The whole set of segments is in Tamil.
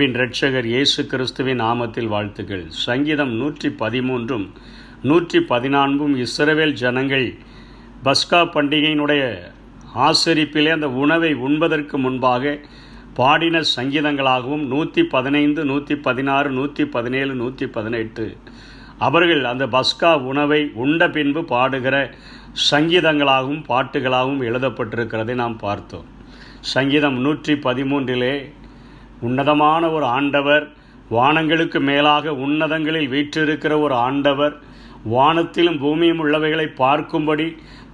அன்பின் இரட்சகர் இயேசு கிறிஸ்துவின் நாமத்தில் வாழ்த்துக்கள். சங்கீதம் 113 114 இஸ்ரவேல் ஜனங்கள் பஸ்கா பண்டிகையினுடைய ஆசரிப்பிலே அந்த உணவை உண்பதற்கு முன்பாக பாடின சங்கீதங்களாகவும் 115 116 117 118 அவர்கள் அந்த பஸ்கா உணவை உண்ட பின்பு பாடுகிற சங்கீதங்களாகவும் பாட்டுகளாகவும் எழுதப்பட்டிருக்கிறதை நாம் பார்த்தோம். சங்கீதம் 113 உன்னதமான ஒரு ஆண்டவர், வானங்களுக்கு மேலாக உன்னதங்களில் வீற்றிருக்கிற ஒரு ஆண்டவர், வானத்திலும் பூமியும் உள்ளவைகளை பார்க்கும்படி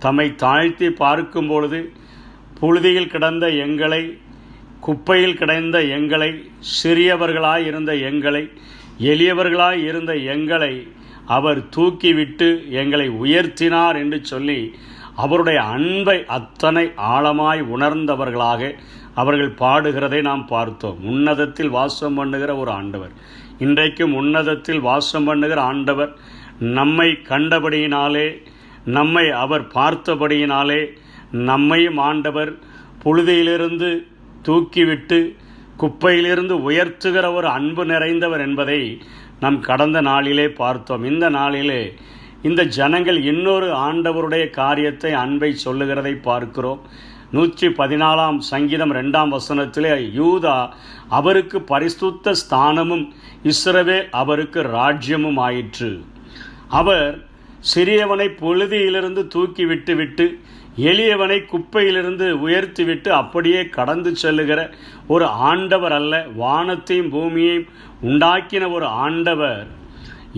தம்மை தாழ்த்தி பார்க்கும் பொழுது புழுதியில் கிடந்த எங்களை, குப்பையில் கிடந்த எங்களை, சிறியவர்களாய் இருந்த எங்களை, எளியவர்களாய் இருந்த எங்களை அவர் தூக்கிவிட்டு எங்களை உயர்த்தினார் என்று சொல்லி அவருடைய அன்பை அத்தனை ஆழமாய் உணர்ந்தவர்களாக அவர்கள் பாடுகிறதை நாம் பார்த்தோம். உன்னதத்தில் வாசம் பண்ணுகிற ஒரு ஆண்டவர், இன்றைக்கும் உன்னதத்தில் வாசம் பண்ணுகிற ஆண்டவர் நம்மை கண்டபடியினாலே, நம்மை அவர் பார்த்தபடியினாலே நம்மையும் ஆண்டவர் புழுதியிலிருந்து தூக்கிவிட்டு குப்பையிலிருந்து உயர்த்துகிற ஒரு அன்பு நிறைந்தவர் என்பதை நாம் கடந்த நாளிலே பார்த்தோம். இந்த நாளிலே இந்த ஜனங்கள் இன்னொரு ஆண்டவருடைய காரியத்தை, அன்பை சொல்லுகிறதை பார்க்கிறோம். 114 சங்கீதம் 2 வசனத்திலே யூதா அவருக்கு பரிசுத்த ஸ்தானமும் இஸ்ரவேல் அவருக்கு ராஜ்யமும் ஆயிற்று. அவர் சிறியவனை புழுதியிலிருந்து தூக்கி விட்டு எளியவனை குப்பையிலிருந்து உயர்த்திவிட்டு அப்படியே கடந்து செல்லுகிற ஒரு ஆண்டவர் அல்ல, வானத்தையும் பூமியையும் உண்டாக்கின ஒரு ஆண்டவர்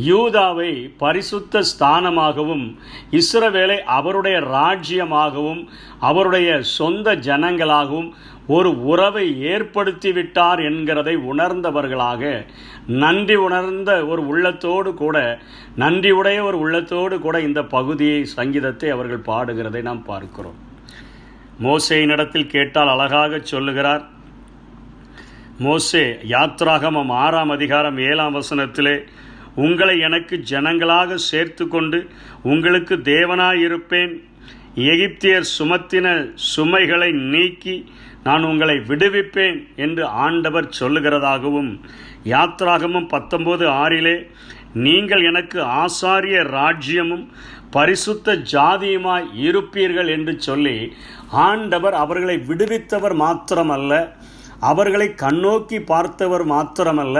யூதாவை பரிசுத்த ஸ்தானமாகவும் இஸ்ரவேலை அவருடைய ராஜ்யமாகவும் அவருடைய சொந்த ஜனங்களாகவும் ஒரு உறவை ஏற்படுத்திவிட்டார் என்கிறதை உணர்ந்தவர்களாக, நன்றி உணர்ந்த ஒரு உள்ளத்தோடு கூட, நன்றியுடைய ஒரு உள்ளத்தோடு கூட இந்த பகுதியை, சங்கீதத்தை அவர்கள் பாடுகிறதை நாம் பார்க்கிறோம். மோசேயினிடத்தில் கேட்டால் அழகாக சொல்லுகிறார். மோசே யாத்ராகமம் 6 அதிகாரம் 7 வசனத்திலே, உங்களை எனக்கு ஜனங்களாக சேர்த்து கொண்டு உங்களுக்கு தேவனாயிருப்பேன், எகிப்தியர் சுமத்தின சுமைகளை நீக்கி நான் உங்களை விடுவிப்பேன் என்று ஆண்டவர் சொல்லுகிறதாகவும், யாத்ராகமம் 19:6 நீங்கள் எனக்கு ஆசாரிய ராஜ்யமும் பரிசுத்த ஜாதியுமாய் இருப்பீர்கள் என்று சொல்லி ஆண்டவர் அவர்களை விடுவித்தவர் மாத்திரமல்ல, அவர்களை கண்ணோக்கி பார்த்தவர் மாத்திரமல்ல,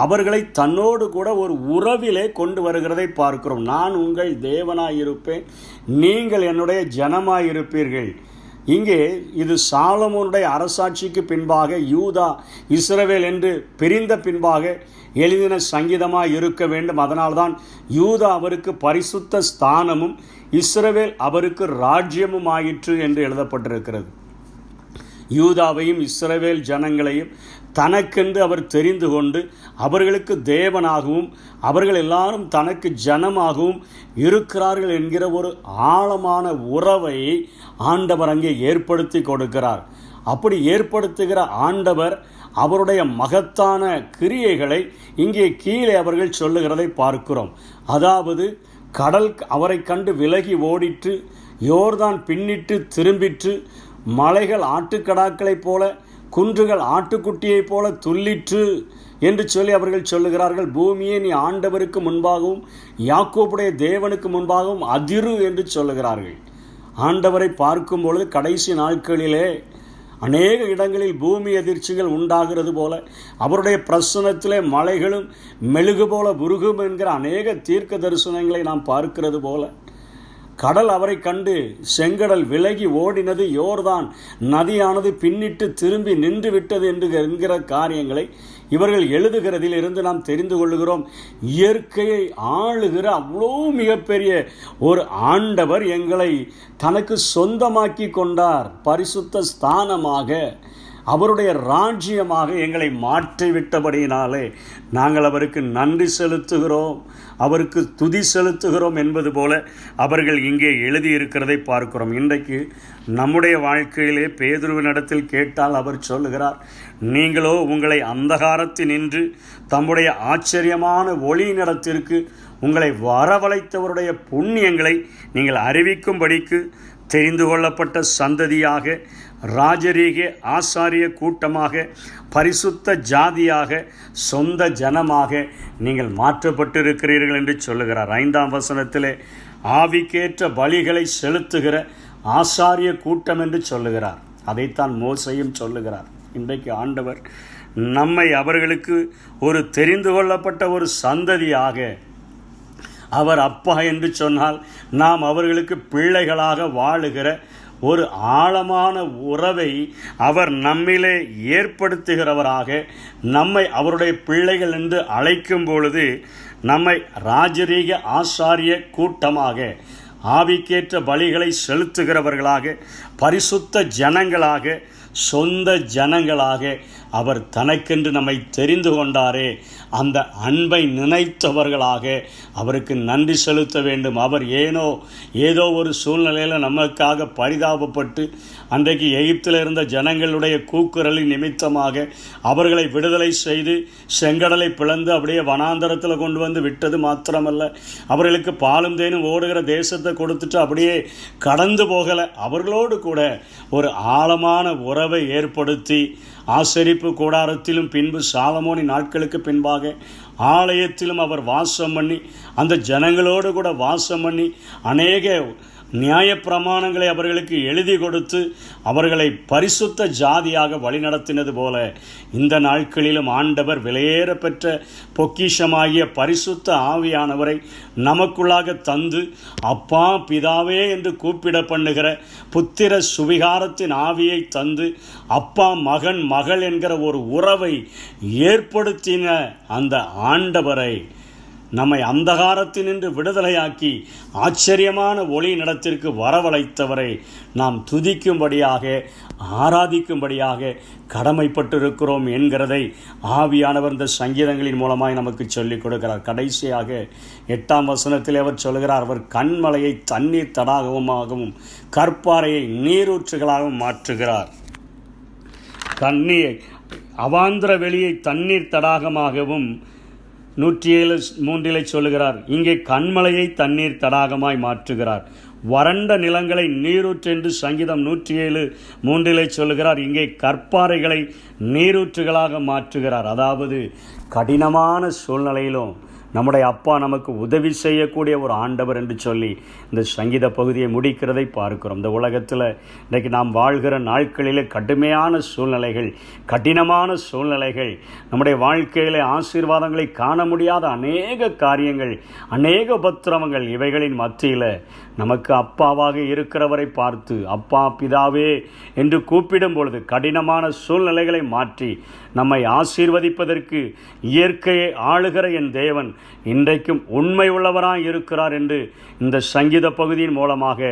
அவர்களை தன்னோடு கூட ஒரு உறவிலே கொண்டு வருகிறதை பார்க்கிறோம். நான் உங்கள் தேவனாயிருப்பேன், நீங்கள் என்னுடைய ஜனமாயிருப்பீர்கள். இங்கே இது சாலமோனுடைய அரசாட்சிக்கு பின்பாக யூதா இஸ்ரவேல் என்று பிரிந்த பின்பாக எழுதின சங்கீதமாக இருக்க வேண்டும். அதனால்தான் யூதா அவருக்கு பரிசுத்த ஸ்தானமும் இஸ்ரவேல் அவருக்கு ராஜ்யமும் ஆயிற்று என்று எழுதப்பட்டிருக்கிறது. யூதாவையும் இஸ்ரவேல் ஜனங்களையும் தனக்கென்று அவர் தெரிந்து கொண்டு அவர்களுக்கு தேவனாகவும் அவர்கள் எல்லாரும் தனக்கு ஜனமாகவும் இருக்கிறார்கள் என்கிற ஒரு ஆழமான உறவை ஆண்டவர் அங்கே ஏற்படுத்தி கொடுக்கிறார். அப்படி ஏற்படுத்துகிற ஆண்டவர் அவருடைய மகத்தான கிரியைகளை இங்கே கீழே அவர்கள் சொல்லுகிறதை பார்க்கிறோம். அதாவது கடல் அவரை கண்டு விலகி ஓடிற்று, யோர்தான் பின்னிட்டு திரும்பிற்று, மலைகள் ஆட்டுக்கடாக்களைப் போல, குன்றுகள் ஆட்டுக்குட்டியைப் போல துள்ளிற்று என்று சொல்லி அவர்கள் சொல்லுகிறார்கள். பூமியை நீ ஆண்டவருக்கு முன்பாகவும் யாக்கோபுடைய தேவனுக்கு முன்பாகவும் அதிரு என்று சொல்லுகிறார்கள். ஆண்டவரை பார்க்கும் பொழுது கடைசி நாட்களிலே அநேக இடங்களில் பூமி அதிர்ச்சிகள் உண்டாகிறது போல, அவருடைய பிரசனத்திலே மலைகளும் மெழுகு போல உருகும் என்கிற அநேக தீர்க்க தரிசனங்களை நாம் பார்க்கிறது போல, கடல் அவரை கண்டு செங்கடல் விலகி ஓடினது, யோர்தான் நதியானது பின்னிட்டு திரும்பி நின்று விட்டது என்கிற காரியங்களை இவர்கள் எழுதுகிறதில் இருந்து நாம் தெரிந்து கொள்ளுகிறோம். இயற்கையை ஆளுகிற அவ்வளோ மிகப்பெரிய ஒரு ஆண்டவர் எங்களை தனக்கு சொந்தமாக்கி கொண்டார். பரிசுத்த ஸ்தானமாக, அவருடைய ராஜ்யமாக எங்களை மாற்றிவிட்டபடியினாலே நாங்கள் அவருக்கு நன்றி செலுத்துகிறோம், அவருக்கு துதி செலுத்துகிறோம் என்பது போல அவர்கள் இங்கே எழுதியிருக்கிறதை பார்க்கிறோம். இன்றைக்கு நம்முடைய வாழ்க்கையிலே பேதுருவினிடத்தில் கேட்டால் அவர் சொல்லுகிறார், நீங்களோ உங்களை அந்தகாரத்தினின்று தம்முடைய ஆச்சரியமான ஒளியினிடத்திற்கு உங்களை வரவழைத்தவருடைய புண்ணியங்களை நீங்கள் அறிவிக்கும்படிக்கு தெரிந்து கொள்ளப்பட்ட சந்ததியாக, ராஜரீக ஆசாரிய கூட்டமாக, பரிசுத்த ஜாதியாக, சொந்த ஜனமாக நீங்கள் மாற்றப்பட்டிருக்கிறீர்கள் என்று சொல்லுகிறார். 5ஆம் வசனத்திலே ஆவிக்கேற்ற பலிகளை செலுத்துகிற ஆசாரிய கூட்டம் என்று சொல்லுகிறார். அதைத்தான் மோசையும் சொல்லுகிறார். இன்றைக்கு ஆண்டவர் நம்மை அவர்களுக்கு ஒரு தெரிந்து கொள்ளப்பட்ட ஒரு சந்ததியாக, அவர் அப்பா என்று சொன்னால் நாம் அவர்களுக்கு பிள்ளைகளாக வாழுகிற ஒரு ஆழமான உறவை அவர் நம்மிலே ஏற்படுத்துகிறவராக, நம்மை அவருடைய பிள்ளைகள் என்று அழைக்கும் பொழுது நம்மை ராஜரீக ஆசாரிய கூட்டமாக, ஆவிக்கேற்ற பலிகளை செலுத்துகிறவர்களாக, பரிசுத்த ஜனங்களாக, சொந்த ஜனங்களாக அவர் தனக்கென்று நம்மை தெரிந்து கொண்டாரே, அந்த அன்பை நினைத்தவர்களாக அவருக்கு நன்றி செலுத்த வேண்டும். அவர் ஏதோ ஒரு சூழ்நிலையில் நமக்காக பரிதாபப்பட்டு அன்றைக்கு எகிப்தில் இருந்த ஜனங்களுடைய கூக்குரலின் நிமித்தமாக அவர்களை விடுதலை செய்து செங்கடலை பிளந்து அப்படியே வனாந்தரத்தில் கொண்டு வந்து விட்டது மாத்திரமல்ல, அவர்களுக்கு பாலும் தேனும் ஓடுகிற தேசத்தை கொடுத்துட்டு அப்படியே கடந்து போகலை. அவர்களோடு கூட ஒரு ஆழமான உறவை ஏற்படுத்தி ஆசரிப்பு கூடாரத்திலும் பின்பு சாலமோனின் நாட்களுக்கு பின்பாக ஆலயத்திலும் அவர் வாசம் பண்ணி அந்த ஜனங்களோடு கூட வாசம் பண்ணி அநேக நியாயப்பிரமாணங்களை அவர்களுக்கு எழுதி கொடுத்து அவர்களை பரிசுத்த ஜாதியாக வழிநடத்தினது போல இந்த நாட்களிலும் ஆண்டவர் விலையேற பெற்ற பொக்கிஷமாகிய பரிசுத்த ஆவியானவரை நமக்குள்ளாக தந்து அப்பா பிதாவே என்று கூப்பிட பண்ணுகிற புத்திர சுவிகாரத்தின் ஆவியை தந்து அப்பா மகன் மகள் என்கிற ஒரு உறவை ஏற்படுத்தின அந்த ஆண்டவரை நம்மை அந்தகாரத்தினின்று விடுதலையாக்கி ஆச்சரியமான ஒளி நடத்திற்கு வரவழைத்தவரை நாம் துதிக்கும்படியாக ஆராதிக்கும்படியாக கடமைப்பட்டிருக்கிறோம் என்கிறதை ஆவியானவர் இந்த சங்கீதங்களின் மூலமாய் நமக்கு சொல்லிக் கொடுக்கிறார். கடைசியாக 8ஆம் வசனத்தில் அவர் சொல்கிறார், அவர் கண்மலையை தண்ணீர் தடாகமாகவும் கற்பாறையை நீரூற்றுகளாகவும் மாற்றுகிறார். அவாந்திர வெளியை தண்ணீர் தடாகமாகவும் 107:3 சொல்லுகிறார். இங்கே கண்மலையை தண்ணீர் தடாகமாய் மாற்றுகிறார். வறண்ட நிலங்களை நீரூற்றென்று சங்கீதம் 107:3 சொல்லுகிறார். இங்கே கற்பாறைகளை நீரூற்றுகளாக மாற்றுகிறார். அதாவது கடினமான சூழ்நிலையிலும் நம்முடைய அப்பா நமக்கு உதவி செய்யக்கூடிய ஒரு ஆண்டவர் என்று சொல்லி இந்த சங்கீத பகுதியை முடிக்கிறதை பார்க்கிறோம். இந்த உலகத்தில் இன்றைக்கு நாம் வாழ்கிற நாட்களிலே கடுமையான சூழ்நிலைகள், கடினமான சூழ்நிலைகள், நம்முடைய வாழ்க்கையில் ஆசீர்வாதங்களை காண முடியாத அநேக காரியங்கள், அநேக உபத்திரவங்கள், இவைகளின் மத்தியில் நமக்கு அப்பாவாக இருக்கிறவரை பார்த்து அப்பா பிதாவே என்று கூப்பிடும் பொழுது கடினமான சூழ்நிலைகளை மாற்றி நம்மை ஆசீர்வதிப்பதற்கு இயற்கையை ஆளுகிற என் தேவன் இன்றைக்கும் உண்மை உள்ளவராய் இருக்கிறார் என்று இந்த சங்கீத பகுதியின் மூலமாக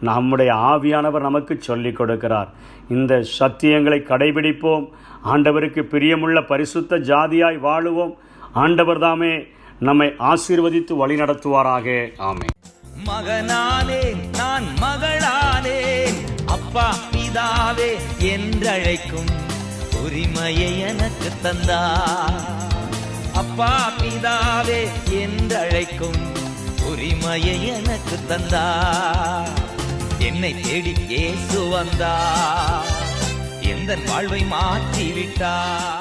நம்முடைய ஆவியானவர் நமக்கு சொல்லிக் கொடுக்கிறார். இந்த சத்தியங்களை கடைபிடிப்போம். ஆண்டவருக்கு பிரியமுள்ள பரிசுத்த ஜாதியாய் வாழுவோம். ஆண்டவர் தாமே நம்மை ஆசீர்வதித்து வழிநடத்துவாராக. ஆமென். மகனானேன் நான் மகளானேன், அப்பா பிதாவே என்றழைக்கும் உரிமையை எனக்கு தந்தார். அப்பா பிதாவே என்றழைக்கும் உரிமையை எனக்கு தந்தார். என்னை தேடி இயேசு வந்தார், எந்த வாழ்வை மாற்றி விட்டார்.